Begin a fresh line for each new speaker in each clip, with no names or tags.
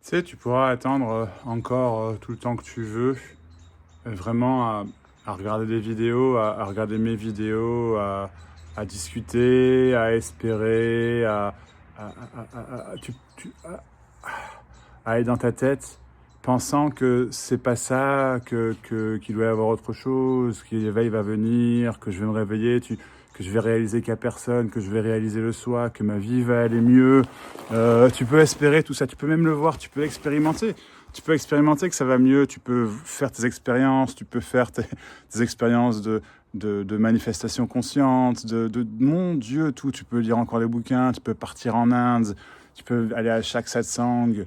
Tu sais, tu pourras attendre encore tout le temps que tu veux, vraiment à regarder des vidéos, à regarder mes vidéos, à discuter, à espérer, à aller dans ta tête, pensant que c'est pas ça, qu'il doit y avoir autre chose, que l'éveil va venir, que je vais me réveiller, que je vais réaliser qu'il n'y a personne, que je vais réaliser le soi, que ma vie va aller mieux. Tu peux espérer tout ça, tu peux même le voir, tu peux expérimenter. Tu peux expérimenter que ça va mieux, tu peux faire tes expériences, tu peux faire tes expériences de manifestation consciente, mon Dieu, tout. Tu peux lire encore les bouquins, tu peux partir en Inde, tu peux aller à chaque satsang.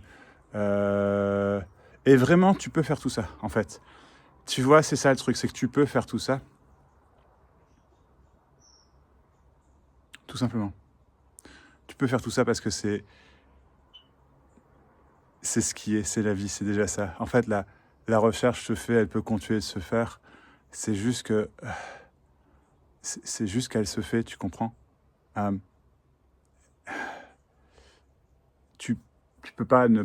Euh, et vraiment, tu peux faire tout ça, en fait. Tu vois, c'est ça le truc, c'est que tu peux faire tout ça, tout simplement. Tu peux faire tout ça parce que c'est ce qui est, c'est la vie, c'est déjà ça. En fait, la recherche se fait, elle peut continuer de se faire. C'est juste que, c'est juste qu'elle se fait, tu comprends? Euh, tu, tu peux pas ne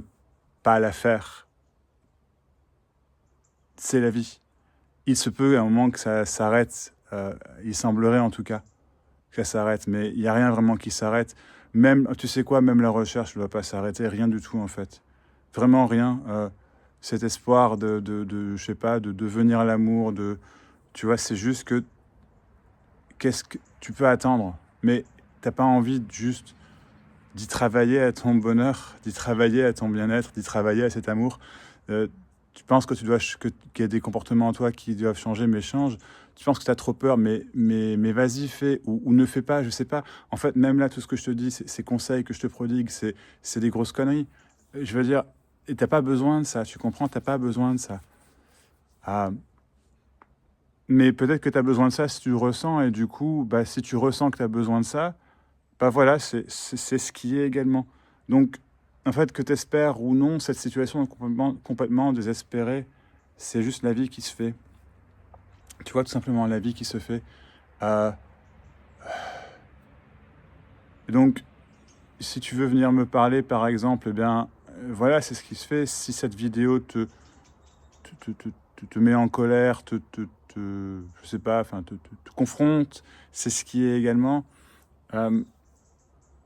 pas la faire. C'est la vie. Il se peut à un moment que ça s'arrête. Il semblerait en tout cas que ça s'arrête, mais il n'y a rien vraiment qui s'arrête. Même, tu sais quoi, même la recherche ne doit pas s'arrêter, rien du tout en fait. Vraiment rien. Cet espoir je sais pas, de devenir l'amour, tu vois, c'est juste que qu'est-ce que tu peux attendre, mais t'as pas envie juste d'y travailler à ton bonheur, d'y travailler à ton bien-être, d'y travailler à cet amour. Euh, Tu penses que qu'il y a des comportements en toi qui doivent changer, mais change. Tu penses que tu as trop peur, mais vas-y, fais ou ne fais pas, je sais pas. En fait, même là, tout ce que je te dis, ces conseils que je te prodigue, c'est des grosses conneries. Je veux dire, et t'as pas besoin de ça, tu comprends, t'as pas besoin de ça. Ah, mais peut-être que tu as besoin de ça si tu le ressens, et du coup, bah, si tu ressens que tu as besoin de ça, bah voilà, c'est ce qui est également. Donc, en fait, que tu espères ou non, cette situation est complètement désespérée. C'est juste la vie qui se fait. Tu vois, tout simplement, la vie qui se fait. Euh, et donc, si tu veux venir me parler, par exemple, eh bien, voilà, c'est ce qui se fait. Si cette vidéo te met en colère, je sais pas, enfin, te confronte, c'est ce qui est également. Euh,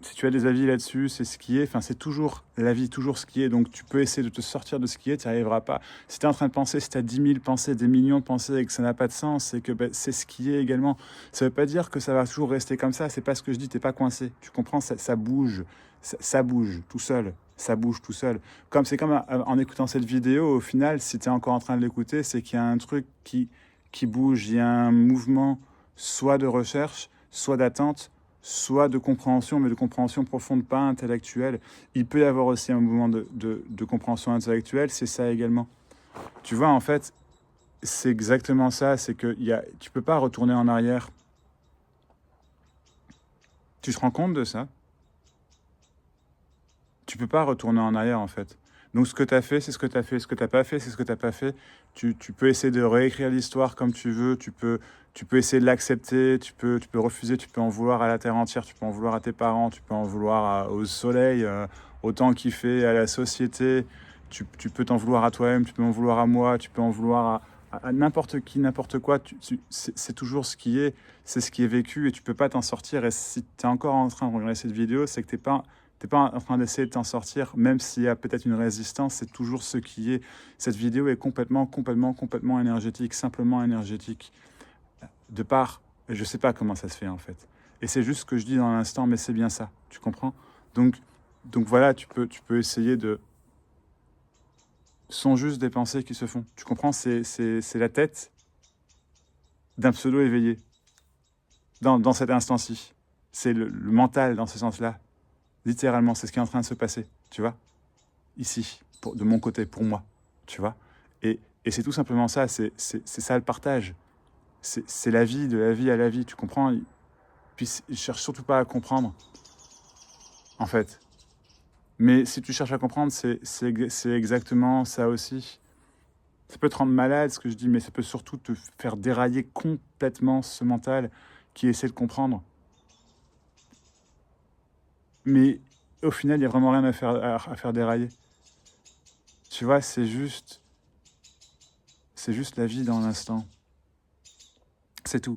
Si tu as des avis là-dessus, c'est ce qui est, enfin c'est toujours la vie, toujours ce qui est, donc tu peux essayer de te sortir de ce qui est, tu n'y arriveras pas. Si tu es en train de penser, si tu as 10 000 pensées, des millions de pensées et que ça n'a pas de sens, c'est que ben, c'est ce qui est également. Ça ne veut pas dire que ça va toujours rester comme ça, c'est pas ce que je dis, t'es pas coincé, tu comprends, ça bouge, ça bouge tout seul, ça bouge tout seul. Comme c'est comme en écoutant cette vidéo, au final, si tu es encore en train de l'écouter, c'est qu'il y a un truc qui bouge, il y a un mouvement, soit de recherche, soit d'attente, soit de compréhension, mais de compréhension profonde, pas intellectuelle. Il peut y avoir aussi un mouvement de compréhension intellectuelle, c'est ça également. Tu vois, en fait, c'est exactement ça, c'est que tu peux pas retourner en arrière. Tu te rends compte de ça? Tu peux pas retourner en arrière, en fait. Donc ce que tu as fait, c'est ce que tu as fait. Ce que tu n'as pas fait, c'est ce que tu n'as pas fait. Tu peux essayer de réécrire l'histoire comme tu veux. Tu peux essayer de l'accepter. Tu peux refuser. Tu peux en vouloir à la terre entière. Tu peux en vouloir à tes parents. Tu peux en vouloir au soleil, au temps qu'il fait, à la société. Tu peux t'en vouloir à toi-même. Tu peux en vouloir à moi. Tu peux en vouloir à n'importe qui, n'importe quoi. C'est toujours ce qui est. C'est ce qui est vécu et tu peux pas t'en sortir. Et si tu es encore en train de regarder cette vidéo, c'est que t'es pas en train d'essayer de t'en sortir, même s'il y a peut-être une résistance, c'est toujours ce qui est. Cette vidéo est complètement énergétique, simplement énergétique. De part, je sais pas comment ça se fait en fait. Et c'est juste ce que je dis dans l'instant, mais c'est bien ça, tu comprends? Donc, donc voilà, tu peux essayer de... Ce sont juste des pensées qui se font. Tu comprends? C'est la tête d'un pseudo éveillé, dans cet instant-ci. C'est le mental dans ce sens-là. Littéralement, c'est ce qui est en train de se passer, tu vois? Ici, de mon côté, pour moi, tu vois. Et c'est tout simplement ça, c'est ça le partage. C'est la vie, de la vie à la vie, tu comprends. Puis je cherche surtout pas à comprendre, en fait. Mais si tu cherches à comprendre, c'est exactement ça aussi. Ça peut te rendre malade, ce que je dis, mais ça peut surtout te faire dérailler complètement ce mental qui essaie de comprendre. Mais au final, il n'y a vraiment rien à faire dérailler. Tu vois, c'est juste la vie dans l'instant. C'est tout.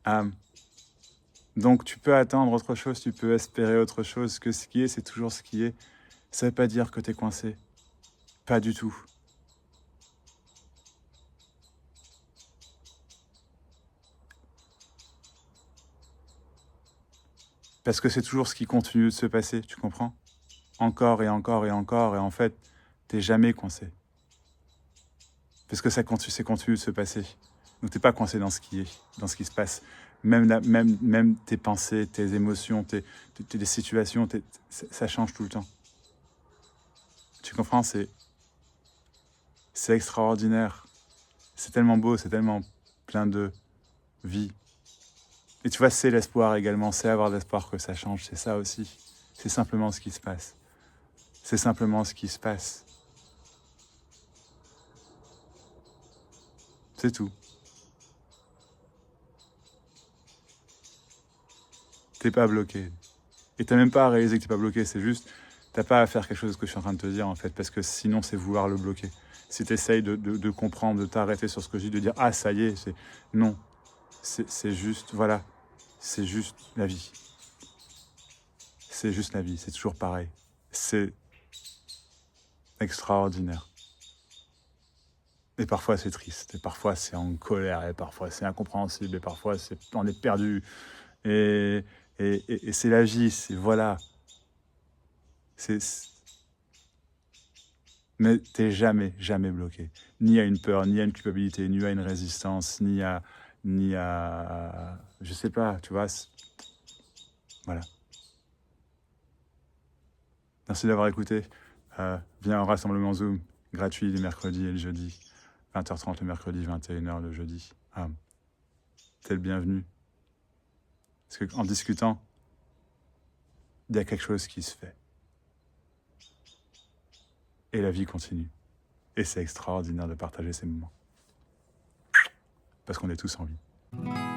Euh, donc tu peux attendre autre chose, tu peux espérer autre chose, que ce qui est, c'est toujours ce qui est. Ça veut pas dire que t'es coincé. Pas du tout. Parce que c'est toujours ce qui continue de se passer, tu comprends? Encore et encore et encore, et en fait, t'es jamais coincé. Parce que ça continue, c'est continue de se passer. Donc t'es pas coincé dans ce qui est, dans ce qui se passe. Même tes pensées, tes émotions, tes situations, ça change tout le temps. Tu comprends? C'est extraordinaire. C'est tellement beau, c'est tellement plein de vie. Et tu vois, c'est l'espoir également, c'est avoir l'espoir que ça change, c'est ça aussi. C'est simplement ce qui se passe. C'est simplement ce qui se passe. C'est tout. T'es pas bloqué. Et t'as même pas à réaliser que t'es pas bloqué, c'est juste, t'as pas à faire quelque chose de ce que je suis en train de te dire en fait, parce que sinon c'est vouloir le bloquer. Si t'essayes de comprendre, de t'arrêter sur ce que je dis, de dire ah ça y est, c'est non, c'est juste, voilà, c'est juste la vie. C'est juste la vie, c'est toujours pareil. C'est extraordinaire. Et parfois c'est triste, et parfois c'est en colère, et parfois c'est incompréhensible, et parfois on est perdu. Et, et c'est la vie, c'est voilà. C'est, mais t'es jamais, jamais bloqué. Ni à une peur, ni à une culpabilité, ni à une résistance, ni à, je sais pas, tu vois. Voilà. Merci d'avoir écouté. Viens au rassemblement Zoom, gratuit le mercredi et le jeudi. 20h30 le mercredi, 21h le jeudi. T'es le bienvenu. Parce qu'en discutant, il y a quelque chose qui se fait. Et la vie continue. Et c'est extraordinaire de partager ces moments. Parce qu'on est tous en vie.